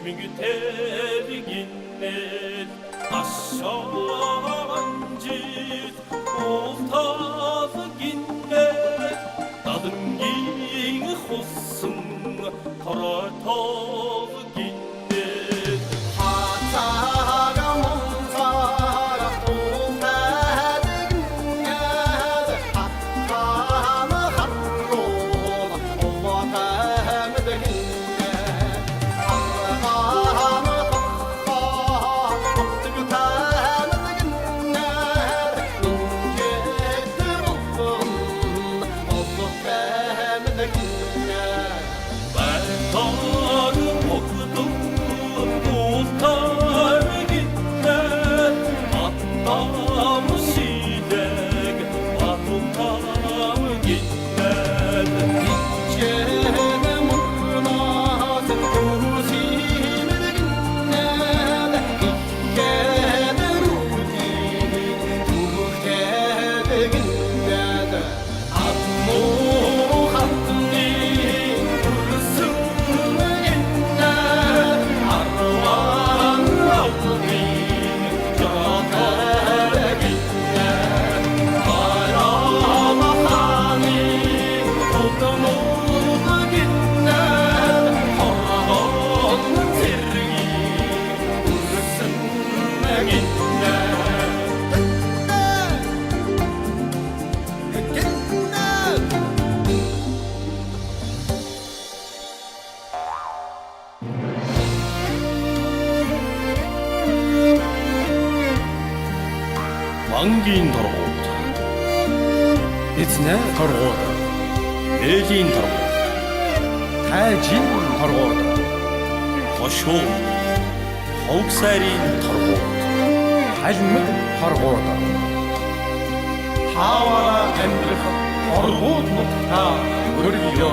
müngüterginnet aşancit oltalı ginnet dadın giyin hussun karatalı ginnet 하차가 몽사가 오사득냐다 아까나 한로가 오와다무득냐 아까나 덕하 덕득타무득냐 인제들은 오사다무득냐 말타를 먹도 못하는 ginnet attamı sidek attamı ginnet 이제는 문화는 도시미득냐 이게는 우리 두개득냐 안무 한둥이 불승은 있나 아르왕 아우니 저가득냐 바라마하니 도도모득냐 허라없는 세르기 불승은 있나 왕기인 торгууд эзнээ торгууд ээжийн торгууд тайжин торгууд хошуу ховг сайрын торгууд халмаг торгууд 하와라 엠브리ха оргууд нутгаа өргөё